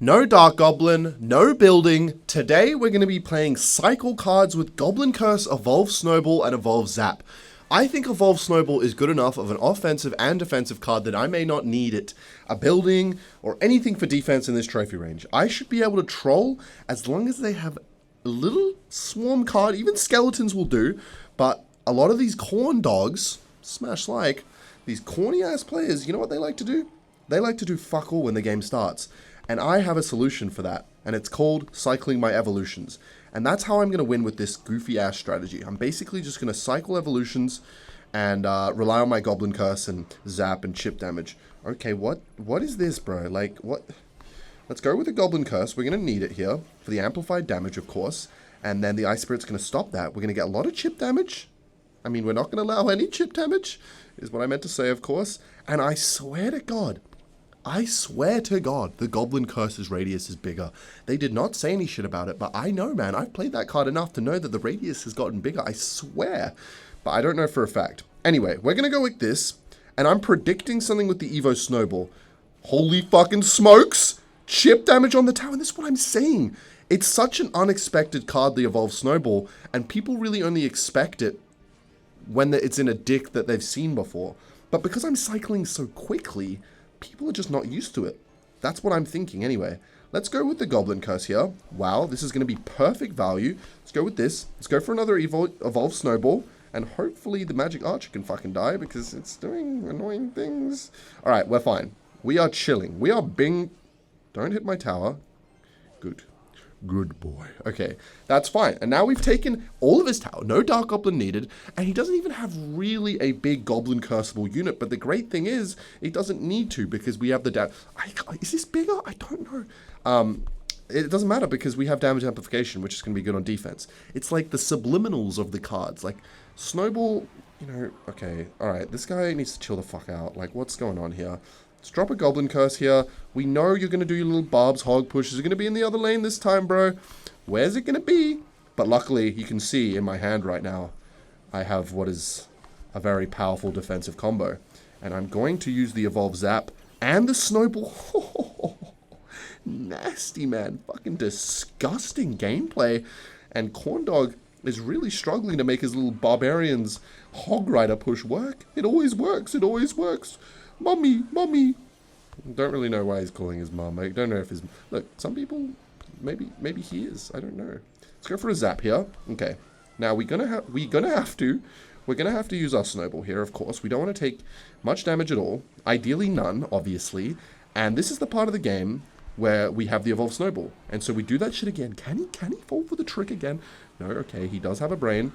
No Dark Goblin, no building. Today we're going to be playing cycle cards with Goblin Curse, Evolve Snowball, and Evolve Zap. I think Evolve Snowball is good enough of an offensive and defensive card that I may not need it, a building, or anything for defense in this trophy range. I should be able to troll as long as they have a little swarm card. Even skeletons will do, but a lot of these corn dogs, smash like, these corny ass players, you know what they like to do? They like to do fuck all when the game starts. And I have a solution for that, and it's called cycling my evolutions. And that's how I'm going to win with this goofy-ass strategy. I'm basically just going to cycle evolutions and rely on my Goblin Curse and zap and chip damage. Okay, what is this, bro? Like, what? Let's go with the Goblin Curse. We're going to need it here for the amplified damage, of course. And then the Ice Spirit's going to stop that. We're going to get a lot of chip damage. I mean, we're not going to allow any chip damage, is what I meant to say, of course. And I swear to God, the Goblin Curse's radius is bigger. They did not say any shit about it, but I know, man. I've played that card enough to know that the radius has gotten bigger. I swear. But I don't know for a fact. Anyway, we're going to go with this, and I'm predicting something with the Evo Snowball. Holy fucking smokes! Chip damage on the tower, and this is what I'm saying. It's such an unexpected card, the Evolve Snowball, and people really only expect it when it's in a deck that they've seen before. But because I'm cycling so quickly, people are just not used to it. That's what I'm thinking anyway. Let's go with the Goblin Curse here. Wow, this is going to be perfect value. Let's go with this. Let's go for another Evolve Snowball. And hopefully the Magic Archer can fucking die because it's doing annoying things. Alright, we're fine. We are chilling. We are bing... Don't hit my tower. Good. Good boy. Okay, that's fine. And now we've taken all of his tower. No Dark Goblin needed. And he doesn't even have really a big Goblin Curseable unit. But the great thing is, he doesn't need to because we have the is this bigger? I don't know. It doesn't matter because we have damage amplification, which is going to be good on defense. It's like the subliminals of the cards. Like, Snowball, you know, okay. Alright, this guy needs to chill the fuck out. Like, what's going on here? Let's drop a Goblin Curse here. We know you're going to do your little Barb's Hog push. Is it going to be in the other lane this time, bro? Where's it going to be? But luckily, you can see in my hand right now, I have what is a very powerful defensive combo. And I'm going to use the Evolve Zap and the Snowball. Nasty, man. Fucking disgusting gameplay. And Corndog is really struggling to make his little Barbarian's Hog Rider push work. It always works. It always works. Mummy, mummy. Don't really know why he's calling his mum. I don't know if his... Look, some people... Maybe he is. I don't know. Let's go for a zap here. Okay. Now, we're gonna have to use our Snowball here, of course. We don't want to take much damage at all. Ideally, none, obviously. And this is the part of the game where we have the Evolve Snowball. And so we do that shit again. Can he fall for the trick again? No, okay. He does have a brain.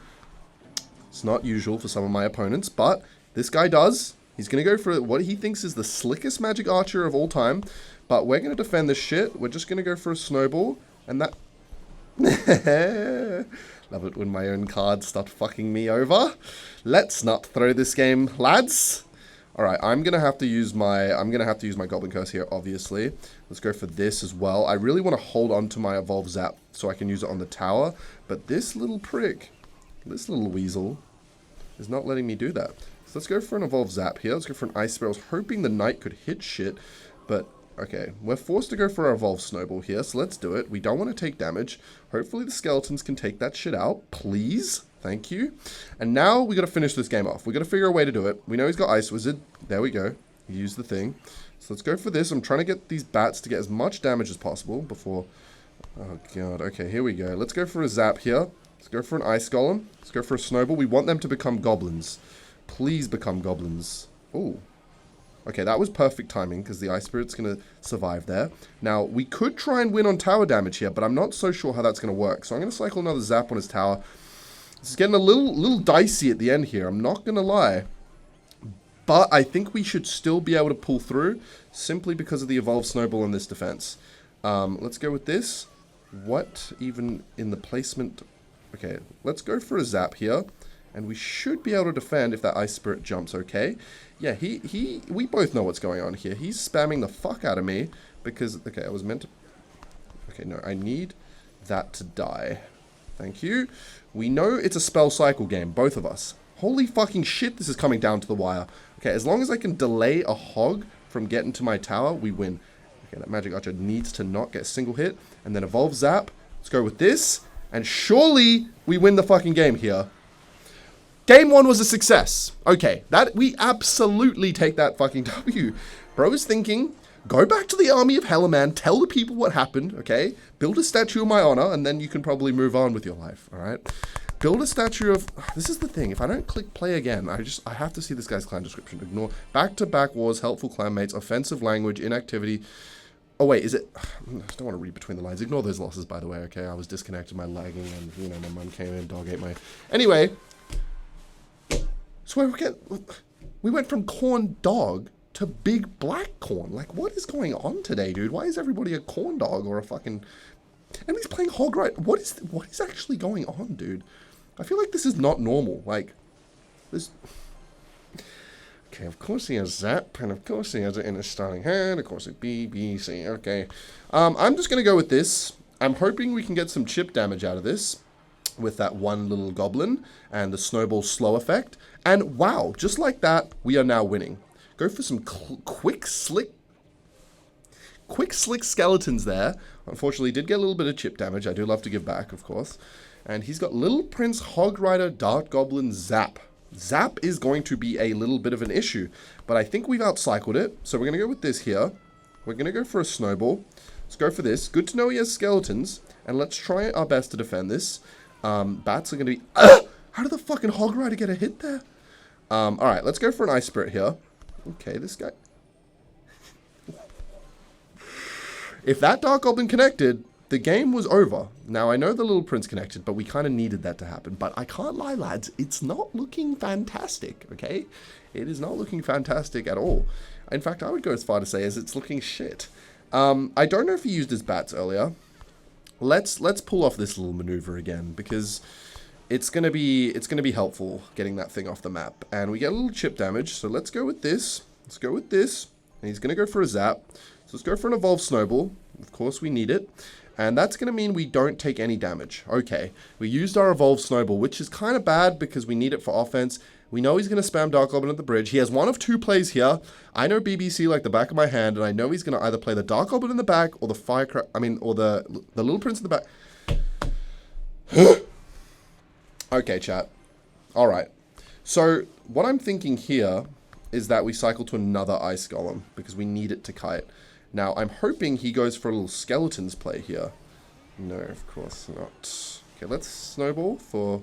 It's not usual for some of my opponents, but this guy does. He's going to go for what he thinks is the slickest Magic Archer of all time. But we're going to defend this shit. We're just going to go for a Snowball. And that... Love it when my own cards start fucking me over. Let's not throw this game, lads. Alright, I'm going to have to use my Goblin Curse here, obviously. Let's go for this as well. I really want to hold on to my Evolve Zap so I can use it on the tower. But this little prick, this little weasel, is not letting me do that. Let's go for an Evolve Zap here. Let's go for an Ice Spirit. I was hoping the Knight could hit shit, but okay. We're forced to go for our Evolve Snowball here, so let's do it. We don't want to take damage. Hopefully the skeletons can take that shit out. Please. Thank you. And now we got to finish this game off. We got to figure a way to do it. We know he's got Ice Wizard. There we go. Use the thing. So let's go for this. I'm trying to get these bats to get as much damage as possible before... Oh, God. Okay, here we go. Let's go for a Zap here. Let's go for an Ice Golem. Let's go for a Snowball. We want them to become goblins. Please become goblins. Oh. Okay, that was perfect timing because the Ice Spirit's going to survive there. Now, we could try and win on tower damage here, but I'm not so sure how that's going to work. So I'm going to cycle another Zap on his tower. This is getting a little dicey at the end here. I'm not going to lie. But I think we should still be able to pull through simply because of the Evolved Snowball in this defense. Let's go with this. What even in the placement... Okay, let's go for a Zap here. And we should be able to defend if that Ice Spirit jumps, okay? Yeah, we both know what's going on here. He's spamming the fuck out of me because, okay, I was meant to... Okay, no, I need that to die. Thank you. We know it's a spell cycle game, both of us. Holy fucking shit, this is coming down to the wire. Okay, as long as I can delay a hog from getting to my tower, we win. Okay, that magic archer needs to not get a single hit. And then evolve zap. Let's go with this. And surely we win the fucking game here. Game 1 was a success. Okay, that we absolutely take that fucking W. Bro is thinking, go back to the army of Hellerman, tell the people what happened, okay? Build a statue in my honor, and then you can probably move on with your life, alright? Build a statue of... This is the thing, if I don't click play again, I have to see this guy's clan description. Ignore back-to-back wars, helpful clanmates, offensive language, inactivity. Oh wait, is it... I don't want to read between the lines. Ignore those losses, by the way, okay? I was disconnected, my lagging, and, you know, my mum came in, dog ate my... Anyway... So we went from corn dog to big black corn. Like, what is going on today, dude? Why is everybody a corn dog or a fucking... And he's playing hog right. What is actually going on, dude? I feel like this is not normal. Like, this... Okay, of course he has Zap, and of course he has it in his starting hand. Of course it's BBC, okay. I'm just going to go with this. I'm hoping we can get some chip damage out of this with that one little goblin and the snowball slow effect. And wow, just like that, we are now winning. Go for some quick, slick skeletons there. Unfortunately, did get a little bit of chip damage. I do love to give back, of course. And he's got Little Prince, Hog Rider, Dart Goblin, Zap. Zap is going to be a little bit of an issue, but I think we've outcycled it. So we're going to go with this here. We're going to go for a snowball. Let's go for this. Good to know he has skeletons, and let's try our best to defend this. Bats are going to be... How did the fucking Hog Rider get a hit there? Alright, let's go for an Ice Spirit here. Okay, this guy... If that Dark Goblin connected, the game was over. Now, I know the Little Prince connected, but we kind of needed that to happen. But I can't lie, lads. It's not looking fantastic, okay? It is not looking fantastic at all. In fact, I would go as far to say as it's looking shit. I don't know if he used his bats earlier. Let's pull off this little maneuver again, because it's gonna be helpful getting that thing off the map. And we get a little chip damage, so let's go with this. Let's go with this. And he's gonna go for a zap. So let's go for an evolved snowball. Of course we need it. And that's gonna mean we don't take any damage. Okay. We used our evolved snowball, which is kind of bad because we need it for offense. We know he's going to spam Dark Goblin at the bridge. He has one of two plays here. I know BBC like the back of my hand, and I know he's going to either play the Dark Goblin in the back or the or the Little Prince in the back. Okay, chat. All right. So what I'm thinking here is that we cycle to another Ice Golem because we need it to kite. Now, I'm hoping he goes for a little Skeletons play here. No, of course not. Okay, let's snowball for...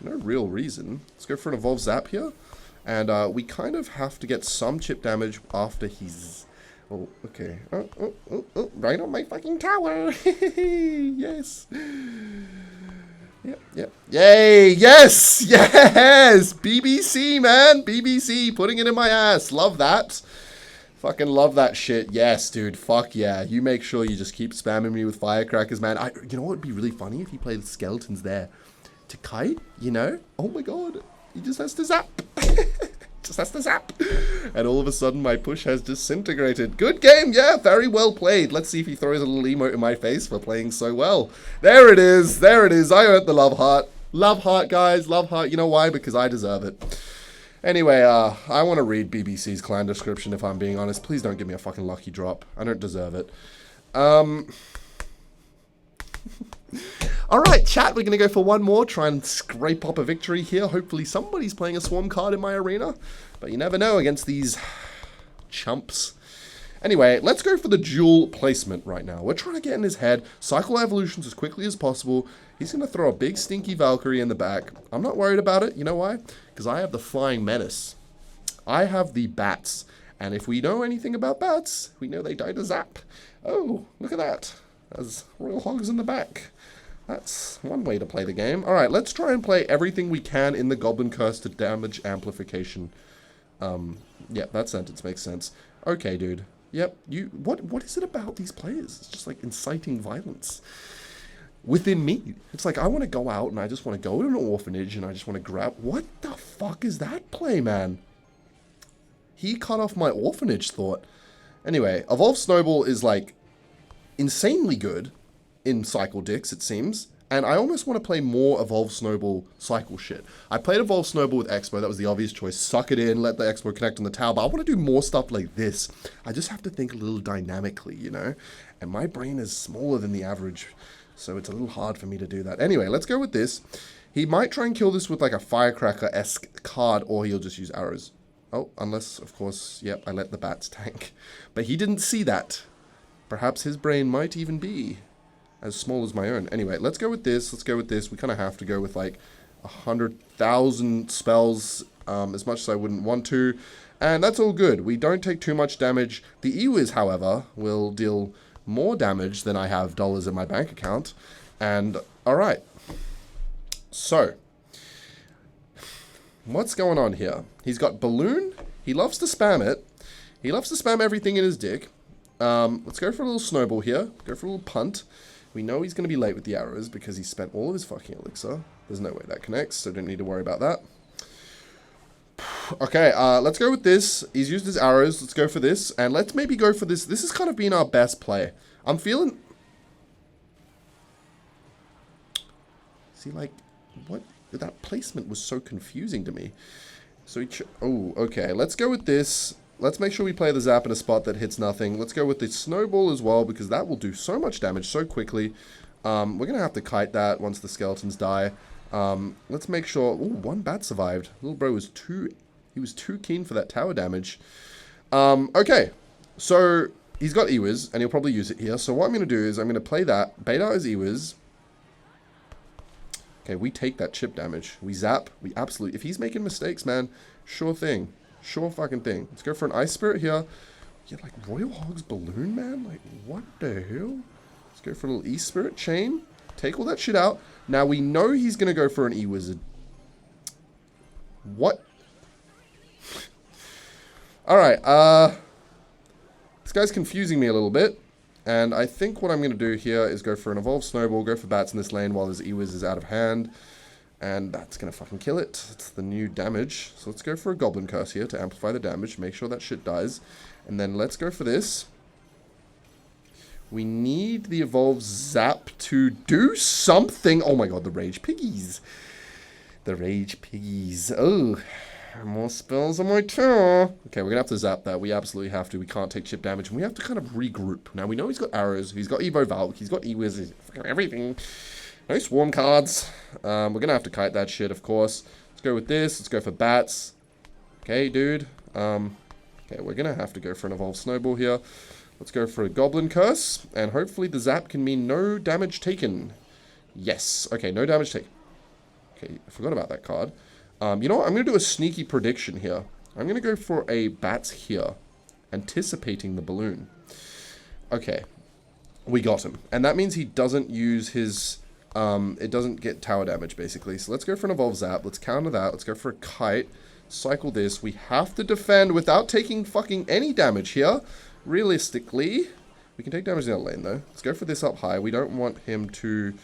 no real reason. Let's go for an evolved zap here. And we kind of have to get some chip damage after he's... Oh, okay. Oh, right on my fucking tower. Yes. Yep. Yay! Yes! Yes! BBC, man! BBC, putting it in my ass. Love that. Fucking love that shit. Yes, dude. Fuck yeah. You make sure you just keep spamming me with firecrackers, man. You know what would be really funny if he played the skeletons there? To kite, you know? Oh my god. He just has to zap. Just has to zap. And all of a sudden my push has disintegrated. Good game, yeah, very well played. Let's see if he throws a little emote in my face for playing so well. There it is. There it is. I earned the love heart. Love heart, guys. Love heart. You know why? Because I deserve it. Anyway, I want to read BBC's clan description if I'm being honest. Please don't give me a fucking lucky drop. I don't deserve it. Alright, chat, we're going to go for one more, try and scrape up a victory here. Hopefully somebody's playing a swarm card in my arena, but you never know against these chumps. Anyway, let's go for the dual placement right now. We're trying to get in his head, cycle evolutions as quickly as possible. He's going to throw a big stinky Valkyrie in the back. I'm not worried about it, you know why? Because I have the Flying Menace. I have the bats, and if we know anything about bats, we know they die to zap. Oh, look at that. There's royal hogs in the back. That's one way to play the game. Alright, let's try and play everything we can in the Goblin Curse to damage amplification. Yeah, that sentence makes sense. Okay, dude. Yep, what is it about these players? It's just like inciting violence within me. It's like I want to go out and I just want to go to an orphanage and I just want to grab... What the fuck is that play, man? He cut off my orphanage thought. Anyway, Evolved Snowball is like insanely good in Cycle Dicks, it seems. And I almost want to play more Evolve Snowball cycle shit. I played Evolve Snowball with Expo. That was the obvious choice. Suck it in, let the Expo connect on the tower. But I want to do more stuff like this. I just have to think a little dynamically, you know? And my brain is smaller than the average, so it's a little hard for me to do that. Anyway, let's go with this. He might try and kill this with like a Firecracker-esque card, or he'll just use arrows. Oh, unless, of course, yep, I let the bats tank. But he didn't see that. Perhaps his brain might even be as small as my own. Anyway, let's go with this. Let's go with this. We kind of have to go with like 100,000 spells, as much as I wouldn't want to. And that's all good. We don't take too much damage. The Ewiz, however, will deal more damage than I have dollars in my bank account. And, alright. So, what's going on here? He's got Balloon. He loves to spam it. He loves to spam everything in his dick. Let's go for a little Snowball here. Go for a little punt. We know he's going to be late with the arrows because he spent all of his fucking elixir. There's no way that connects, so don't need to worry about that. Okay, let's go with this. He's used his arrows. Let's go for this. And let's maybe go for this. This has kind of been our best play. I'm feeling... See, like, what? That placement was so confusing to me. So he... Oh, okay. Let's go with this. Let's make sure we play the Zap in a spot that hits nothing. Let's go with the Snowball as well, because that will do so much damage so quickly. We're going to have to kite that once the skeletons die. Let's make sure... Ooh, one bat survived. Little bro was too... He was too keen for that tower damage. Okay. So, he's got Ewiz, and he'll probably use it here. So what I'm going to do is I'm going to play that, bait out his Ewiz. Okay, we take that chip damage. We zap. We absolutely... If he's making mistakes, man, sure thing. Sure fucking thing. Let's go for an Ice Spirit here. Yeah, like Royal Hog's Balloon, man? Like, what the hell? Let's go for a little E-Spirit Chain. Take all that shit out. Now, we know he's going to go for an E-Wizard. What? Alright, this guy's confusing me a little bit. And I think what I'm going to do here is go for an Evolved Snowball, go for bats in this lane while his Ewiz is out of hand. And that's going to fucking kill it. It's the new damage. So let's go for a Goblin Curse here to amplify the damage. Make sure that shit dies. And then let's go for this. We need the Evolved Zap to do something. Oh my god, the Rage Piggies. The Rage Piggies. Oh, more spells on my tower. Okay, we're going to have to zap that. We absolutely have to. We can't take chip damage. And we have to kind of regroup. Now, we know he's got arrows. He's got Evo Valk. He's got Ewiz. He's got everything. No swarm cards. We're going to have to kite that shit, of course. Let's go with this. Let's go for bats. Okay, dude. Okay, we're going to have to go for an Evolved Snowball here. Let's go for a Goblin Curse. And hopefully the zap can mean no damage taken. Yes. Okay, no damage taken. Okay, I forgot about that card. You know what? I'm going to do a sneaky prediction here. I'm going to go for a bats here. Anticipating the balloon. Okay. We got him. And that means he doesn't use his... it doesn't get tower damage, basically. So let's go for an Evolve Zap. Let's counter that. Let's go for a Kite. Cycle this. We have to defend without taking fucking any damage here. Realistically. We can take damage in that lane, though. Let's go for this up high. We don't want him to...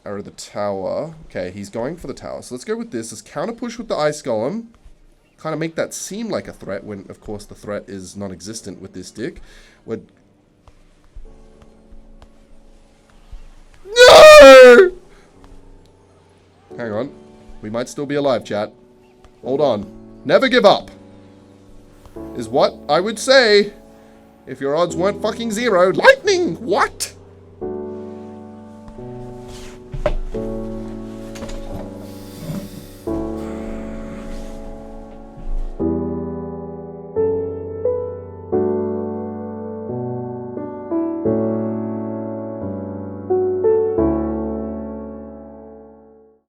arrow the tower. Okay, he's going for the tower. So let's go with this. Let's counter push with the Ice Golem. Kind of make that seem like a threat when, of course, the threat is non-existent with this dick. We're... No! Hang on. We might still be alive, chat. Hold on. Never give up. Is what I would say if your odds weren't fucking zero. Lightning! What?